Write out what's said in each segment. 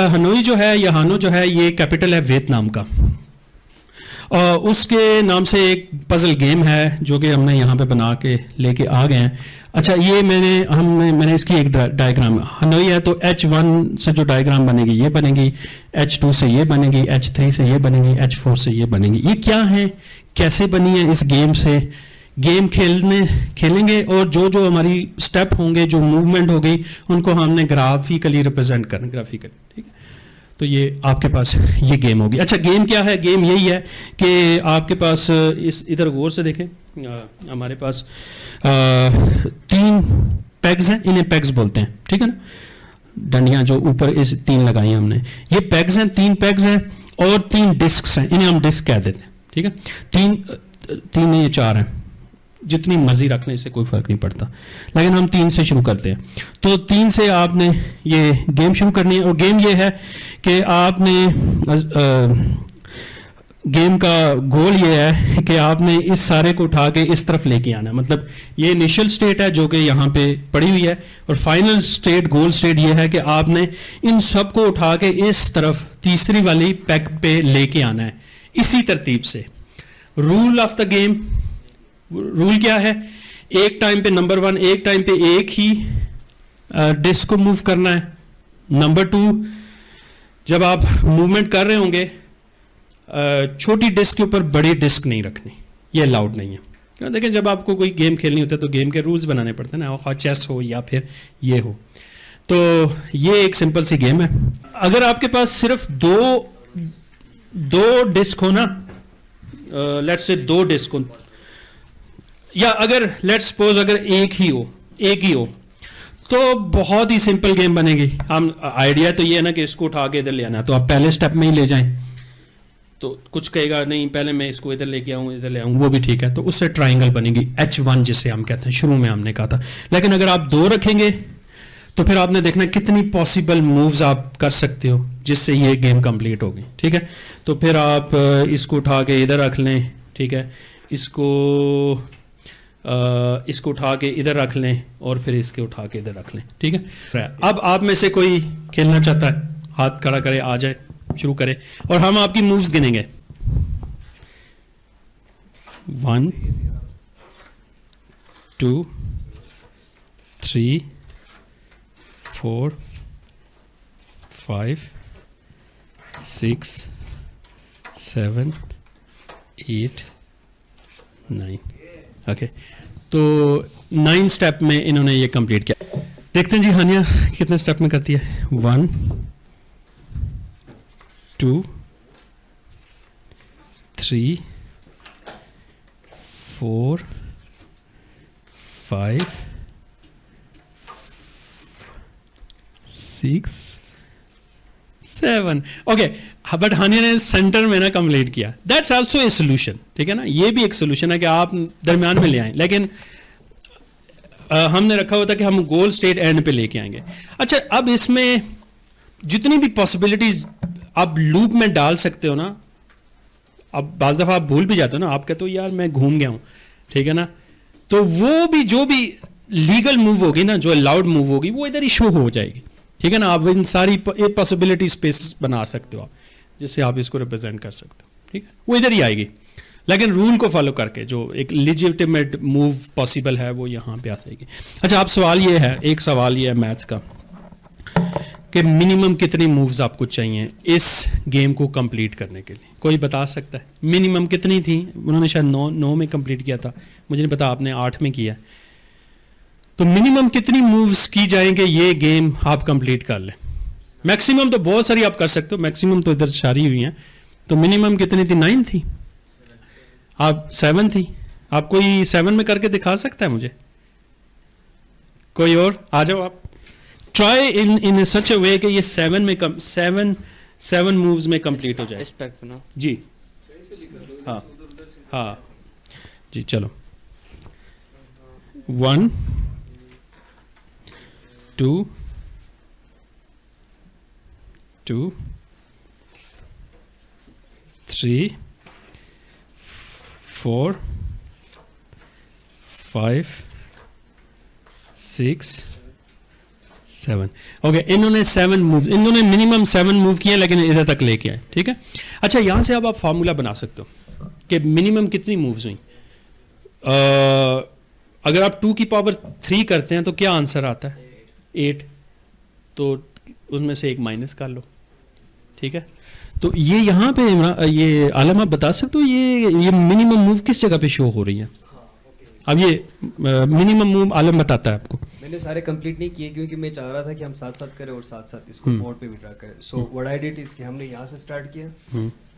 Hanoi जो है या हानो जो है ये कैपिटल है वियतनाम का। उसके नाम से एक पजल गेम है जो कि हमने यहाँ पे बना के लेके आ गए हैं। अच्छा, ये मैंने इसकी एक डायग्राम, हनोई है तो H1 से जो डायग्राम बनेगी ये बनेगी, H2 से ये बनेगी, H3 से ये बनेगी, H4 से ये बनेगी। ये क्या है, कैसे बनी है इस गेम से, गेम खेलेंगे और जो जो हमारी स्टेप होंगे, जो मूवमेंट होगी, उनको हमने ग्राफिकली रिप्रेजेंट करना, ग्राफिकली, ठीक है। तो ये आपके पास ये गेम होगी। अच्छा, गेम क्या है? गेम यही है कि आपके पास इधर गौर से देखें, हमारे पास 3 पेग्स हैं, इन्हें पेग्स बोलते हैं, ठीक है ना। डंडियां जो ऊपर इस 3 लगाई हमने, ये पेग्स हैं, 3 पेग्स हैं और 3 डिस्क्स हैं, इन्हें हम डिस्क कह देते हैं, ठीक है। 3 नहीं, ये 4 हैं, जितनी मर्जी रख लें, इससे कोई फर्क नहीं पड़ता, लेकिन हम 3 से शुरू करते हैं। तो 3 से आपने ये गेम शुरू करनी है और गेम ये है कि आपने गेम का गोल ये है कि आपने इस सारे को उठा के इस तरफ लेके आना है। मतलब ये इनिशियल स्टेट है जो कि यहाँ पे पड़ी हुई है, और फाइनल स्टेट, गोल स्टेट ये है कि आपने इन सब को उठा के इस तरफ तीसरी वाली पैक पे लेके आना है, इसी तरतीब से। Rule of the game, rule क्या है? एक टाइम पे नंबर 1, एक टाइम पे एक ही डिस्क को मूव करना है। नंबर 2, जब आप मूवमेंट कर रहे होंगे, छोटी डिस्क के ऊपर बड़ी डिस्क नहीं रखनी, ये अलाउड नहीं है। देखें, जब आपको कोई गेम खेलनी होती है तो गेम के रूल्स बनाने पड़ते हैं ना, और चेस हो या फिर ये हो। तो ये एक सिंपल सी गेम है। अगर आपके पास सिर्फ दो डिस्क हो ना, लेट्स से 2 डिस्क हो, या अगर लेट्स सपोज अगर एक ही हो, तो बहुत ही सिंपल गेम बनेगी। हम आइडिया तो ये है ना कि इसको उठा के इधर ले आना, तो आप पहले स्टेप में ही ले जाएं, तो कुछ कहेगा नहीं पहले मैं इसको इधर लेके आऊँ, इधर ले आऊँ, वो भी ठीक है। तो उससे ट्राइंगल बनेगी, H1 जिसे हम कहते हैं, शुरू में हमने कहा था। लेकिन अगर आप 2 रखेंगे तो फिर आपने देखना कितनी पॉसिबल मूव्स आप कर सकते हो जिससे ये गेम कंप्लीट होगी, ठीक है। तो फिर आप इसको उठा के इधर रख लें, ठीक है, इसको उठा के इधर रख लें और फिर इसके उठा के इधर रख लें, ठीक है। अब आप में से कोई खेलना चाहता है, हाथ खड़ा करे, आ जाए, शुरू करें, और हम आपकी मूव्स गिनेंगे। 1 2 3 4 5 6 7 8 9। ओके, तो 9 स्टेप में इन्होंने ये कंप्लीट किया। देखते हैं जी हानिया कितने स्टेप में करती है। 1 2 3 4 5 6 7। ओके, बट हानिया ने सेंटर में ना कंप्लीट किया। दैट्स आल्सो ए सोल्यूशन, ठीक है ना। ये भी एक सोल्यूशन है कि आप दरमियान में ले आएं, लेकिन हमने रखा होता कि हम गोल स्टेट एंड पे लेके आएंगे। अच्छा, अब इसमें जितनी भी पॉसिबिलिटीज आप लूप में डाल सकते हो ना, अब बाज़ दफ़ा आप भूल भी जाते हो ना, आप कहते हो यार मैं घूम गया हूँ, ठीक है ना, तो वो भी जो भी लीगल मूव होगी ना, जो अलाउड मूव होगी, वो इधर ही शो हो जाएगी, ठीक है ना। आप इन सारी पॉसिबिलिटी स्पेस बना सकते हो आप, जिससे आप इसको रिप्रेजेंट कर सकते हो, ठीक है, वो इधर ही आएगी। लेकिन रूल को फॉलो करके जो एक लिजिटिमेट मूव पॉसिबल है वो यहाँ पे आ जाएगी। अच्छा, अब सवाल ये है, एक सवाल ये है मैथ्स का कि मिनिमम कितनी मूव्स आपको चाहिए इस गेम को कंप्लीट करने के लिए? कोई बता सकता है मिनिमम कितनी थी? उन्होंने शायद 9 में कंप्लीट किया था, मुझे नहीं पता, आपने 8 में किया। तो मिनिमम कितनी मूव्स की जाएंगे ये गेम आप कंप्लीट कर लें? मैक्सिमम तो बहुत सारी आप कर सकते हो, मैक्सिमम तो इधर सारी हुई हैं। तो मिनिमम कितनी थी? 9 थी, आप 7 थी। आप कोई 7 में करके दिखा सकता है मुझे? कोई और आ जाओ आप। ट्राई इन सच अ वे कि ये 7 मूव्स में कंप्लीट हो जाए। जी हाँ हाँ जी, चलो 1 2 2 3 4 5 6 7 ओके, इन्होंने 7 मूव, इन्होंने मिनिमम 7 मूव किए लेकिन इधर तक लेके आए, ठीक है। अच्छा, यहाँ से अब आप फार्मूला बना सकते हो कि मिनिमम कितनी मूव्स हुई। अगर आप 2 की पावर 3 करते हैं तो क्या आंसर आता है? 8। तो उनमें से एक माइनस कर लो, ठीक है। तो ये यहाँ पे ये आलम आप बता सकते हो ये मिनिमम मूव किस जगह पे शो हो रही है? अब ये मिनिमम मूव आलम बताता है आपको। मैंने सारे कंप्लीट नहीं किए क्योंकि मैं चाह रहा था कि हम साथ साथ करें और साथ साथ इसको बोर्ड पे भी ड्रा करें। So what I did is कि हमने यहाँ से स्टार्ट किया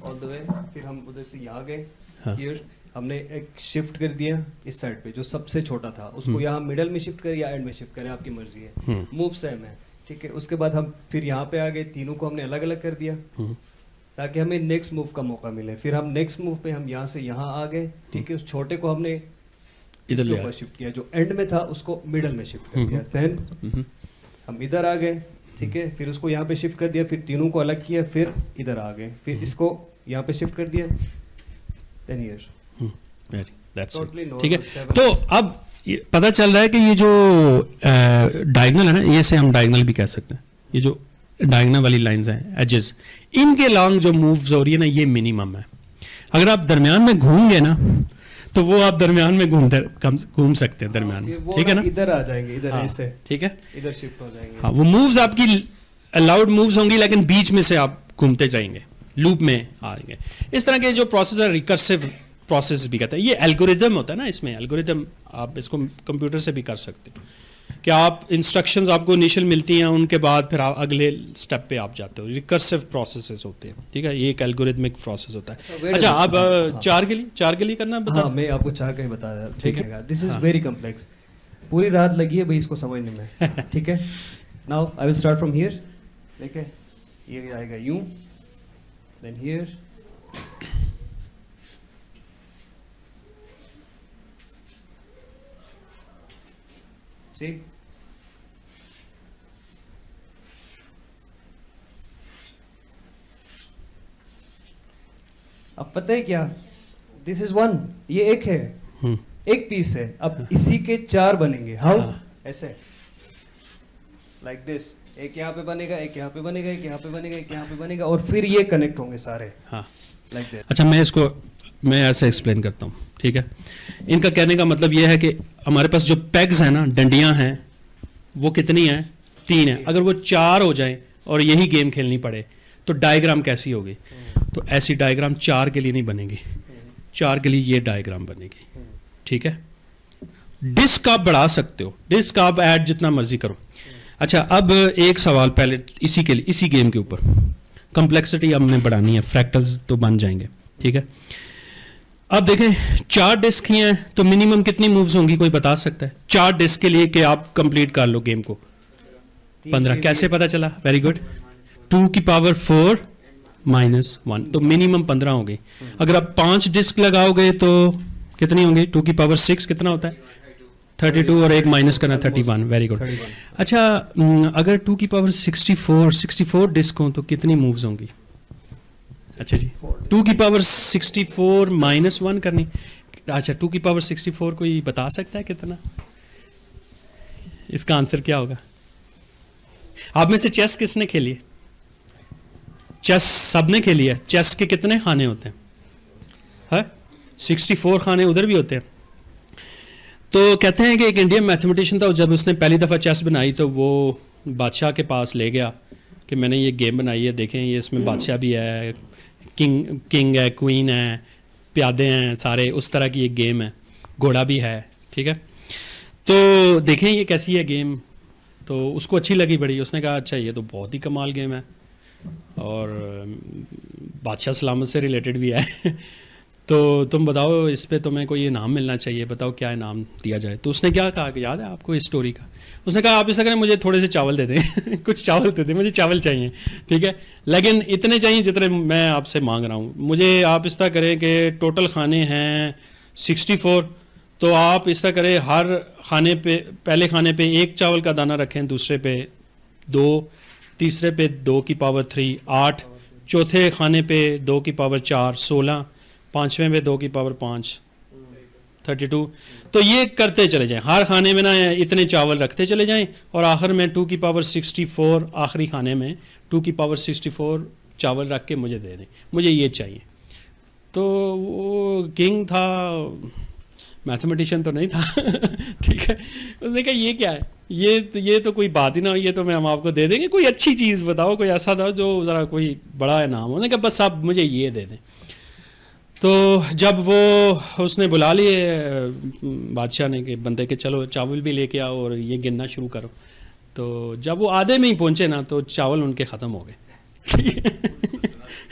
ऑल द वे, फिर हम उधर से यहाँ गए, हियर हमने एक शिफ्ट कर दिया इस साइड पे जो सबसे छोटा था, उसको यहाँ मिडल में शिफ्ट करें या एंड में शिफ्ट करें, आपकी मर्जी है, मूव सेम है, ठीक है। उसके बाद हम फिर यहाँ पे आ गए, तीनों को हमने अलग अलग कर दिया ताकि हमें नेक्स्ट मूव का मौका मिले। फिर हम नेक्स्ट मूव पे हम यहाँ से यहाँ आ गए, ठीक है। उस छोटे को हमने इधर ले ऊपर शिफ्ट किया, जो एंड में था उसको मिडल में शिफ्ट कर दिया। देन हम इधर आ गए, ठीक है। फिर उसको यहाँ पे शिफ्ट कर दिया, फिर तीनों को अलग किया, फिर इधर आ गए, फिर इसको यहाँ पे शिफ्ट कर दिया। देन हियर ठीक है। तो अब पता चल रहा है कि ये जो डायगोनल है ना, ये से हम डायगोनल भी कह सकते हैं। ये जो डायगोनल वाली लाइंस हैं, एजेस, इनके लॉन्ग जो मूव्स हो रही है ना, ये मिनिमम है। अगर आप दरमियान में घूमेंगे ना तो वो आप दरमियान में घूम सकते हैं दरमियान में, ठीक है ना। इधर आ जाएंगे, इधर ऐसे, ठीक है, इधर शिफ्ट हो जाएंगे। हाँ, वो मूव्स आपकी अलाउड मूव्स होंगी लेकिन बीच में से आप घूमते जाएंगे, लूप में आएंगे। इस तरह के जो प्रोसेस है रिकर्सिव प्रोसेस भी कहते हैं। ये एल्गोरिदम होता है ना, इसमें एल्गोरिदम आप इसको कंप्यूटर से भी कर सकते हो कि आप इंस्ट्रक्शंस आपको इनिशियल मिलती हैं, उनके बाद फिर आप अगले स्टेप पे आप जाते हो। रिकर्सिव प्रोसेसेस होते हैं, ठीक है। ये एक एल्गोरिथमिक प्रोसेस होता है। अच्छा, आप 4 के लिए करना बता। हाँ, मैं आपको 4 का ही बता रहा हूँ, ठीक है। दिस इज वेरी कॉम्प्लेक्स, पूरी रात लगी है भाई इसको समझने में, ठीक है। Now I will start from here, ठीक है। ये आएगा यूं, देन हियर, सी, अब पता है क्या, दिस इज 1, ये एक है, एक पीस है। अब इसी के 4 बनेंगे। हाउ? ऐसे, लाइक दिस, एक यहाँ पे बनेगा, एक यहाँ पे बनेगा, एक यहाँ पे बनेगा, एक यहाँ पे बनेगा, और फिर ये कनेक्ट होंगे सारे, हाँ, लाइक दैट। अच्छा, मैं ऐसे एक्सप्लेन करता हूँ, ठीक है। इनका कहने का मतलब ये है कि हमारे पास जो पेग्स हैं ना, डंडियां हैं, वो कितनी हैं? 3 है। अगर वो 4 हो जाएं और यही गेम खेलनी पड़े तो डायग्राम कैसी होगी? तो ऐसी डायग्राम 4 के लिए नहीं बनेगी, 4 के लिए ये डायग्राम बनेगी, ठीक है। डिस्क आप बढ़ा सकते हो, डिस्क आप ऐड जितना मर्जी करो। अच्छा, अब एक सवाल पहले इसी गेम के ऊपर, कंप्लेक्सिटी हमने बढ़ानी है, फ्रैक्टल्स तो बन जाएंगे, ठीक है। अब देखें, 4 डिस्क ही हैं तो मिनिमम कितनी मूव्स होंगी, कोई बता सकता है? 4 डिस्क के लिए कि आप कंप्लीट कर लो गेम को। 15 कैसे पता चला? वेरी गुड, 2 की पावर 4 माइनस 1, तो मिनिमम 15 होंगे। अगर आप 5 डिस्क लगाओगे तो कितनी होंगी? 2 की पावर 6 कितना होता है? 32, और एक माइनस करना 31। Very good. अच्छा, अगर 2 की पावर 64 डिस्क हो तो कितनी मूव्स होंगी? अच्छा जी, 2 की पावर 64 माइनस 1 करनी। अच्छा, 2 की पावर 64 कोई बता सकता है कितना? इसका आंसर क्या होगा? आप में से चेस किसने खेली है? चेस सबने खेली है। चेस के कितने खाने होते हैं? 64 खाने उधर भी होते हैं। तो कहते हैं कि एक इंडियन मैथमेटिशियन था, जब उसने पहली दफ़ा चेस बनाई तो वो बादशाह के पास ले गया कि मैंने ये गेम बनाई है, देखें ये इसमें बादशाह भी है, किंग है, क्वीन है, प्यादे हैं, सारे उस तरह की एक गेम है, घोड़ा भी है, ठीक है। तो देखें ये कैसी है गेम। तो उसको अच्छी लगी बड़ी, उसने कहा अच्छा ये तो बहुत ही कमाल गेम है और बादशाह सलामत से रिलेटेड भी है तो तुम बताओ इस पे तुम्हें कोई इनाम मिलना चाहिए, बताओ क्या इनाम दिया जाए। तो उसने क्या कहा, याद है आपको इस स्टोरी का? उसने कहा आप ऐसा करें, मुझे थोड़े से चावल दे दें कुछ चावल दे दें, मुझे चावल चाहिए, ठीक है, लेकिन इतने चाहिए जितने मैं आपसे मांग रहा हूँ। मुझे आप इस तरह करें कि टोटल खाने हैं 64, तो आप इस तरह करें हर खाने पे, पहले खाने पे 1 चावल का दाना रखें, दूसरे पे 2, तीसरे पे 2 की पावर 3 8, चौथे खाने पे 2 की पावर 4 16, 5वें पे 2 की पावर 5 32। तो ये करते चले जाएं, हर खाने में ना इतने चावल रखते चले जाएं और आखिर में 2 की पावर 64 आखिरी खाने में 2 की पावर 64 चावल रख के मुझे दे दें, मुझे ये चाहिए। तो वो किंग था, मैथमेटिशियन तो नहीं था ठीक है, उसने कहा ये क्या है, ये तो कोई बात ही ना हो, ये तो हम आपको दे देंगे, कोई अच्छी चीज़ बताओ, कोई ऐसा था जो ज़रा कोई बड़ा इनाम हो। उसने कहा बस आप मुझे ये दे दें। तो जब वो उसने बुला लिए बादशाह ने कि बंदे के चलो चावल भी लेके आओ और ये गिनना शुरू करो, तो जब वो आधे में ही पहुंचे ना तो चावल उनके ख़त्म हो गए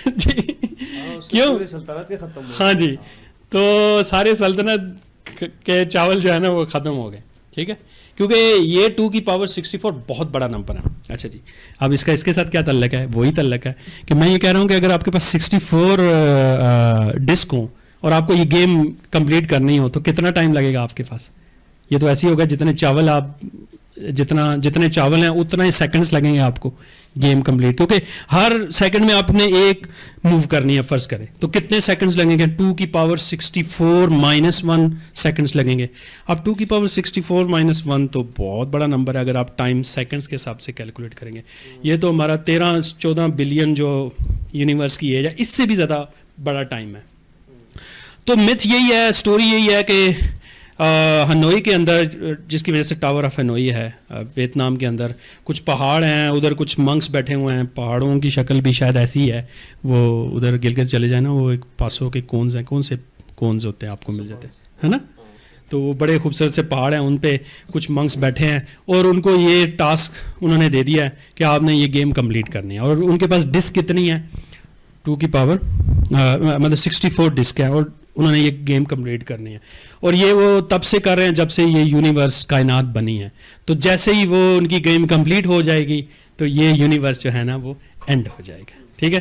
जी क्यों, सल्तनत के खत्म हो गए। हाँ जी, तो सारे सल्तनत के चावल जो है ना वो ख़त्म हो गए, ठीक है, क्योंकि ये 2 की पावर 64 बहुत बड़ा नंबर है। अच्छा जी, अब इसके साथ क्या तल्लक है, वही तल्लक है कि मैं ये कह रहा हूँ कि अगर आपके पास 64 डिस्क हो और आपको ये गेम कंप्लीट करनी हो तो कितना टाइम लगेगा आपके पास? ये तो ऐसे ही होगा जितने चावल आप जितने चावल हैं उतना ही सेकंड्स लगेंगे आपको गेम कंप्लीट, क्योंकि हर सेकंड में आपने एक मूव करनी है फर्ज करें, तो कितने सेकंड्स लगेंगे? 2 की पावर 64 -1 सेकंड्स लगेंगे। अब 2 की पावर 64 -1 तो बहुत बड़ा नंबर है अगर आप टाइम सेकंड्स के हिसाब से कैलकुलेट करेंगे। ये तो हमारा 13-14 बिलियन जो यूनिवर्स की एज है, इससे भी ज़्यादा बड़ा टाइम है। तो मिथ यही है, स्टोरी यही है कि हनोई के अंदर, जिसकी वजह से टावर ऑफ हनोई है वियतनाम के अंदर, कुछ पहाड़ हैं, उधर कुछ मंक्स बैठे हुए हैं, पहाड़ों की शक्ल भी शायद ऐसी ही है, वो उधर गिर के चले जाए ना, वो एक पासों के कोन्स हैं, कौन से कोन्स होते हैं आपको मिल जाते हैं, है ना, तो वो बड़े खूबसूरत से पहाड़ हैं, उन पे कुछ मंक्स बैठे हैं और उनको ये टास्क उन्होंने दे दिया है कि आपने ये गेम कंप्लीट करनी है। और उनके पास डिस्क कितनी है? 2 की पावर मतलब 64 डिस्क है और उन्होंने ये गेम कंप्लीट करनी है। और ये वो तब से कर रहे हैं जब से ये यूनिवर्स कायनात बनी है। तो जैसे ही वो उनकी गेम कंप्लीट हो जाएगी तो ये यूनिवर्स जो है ना वो एंड हो जाएगा, ठीक है।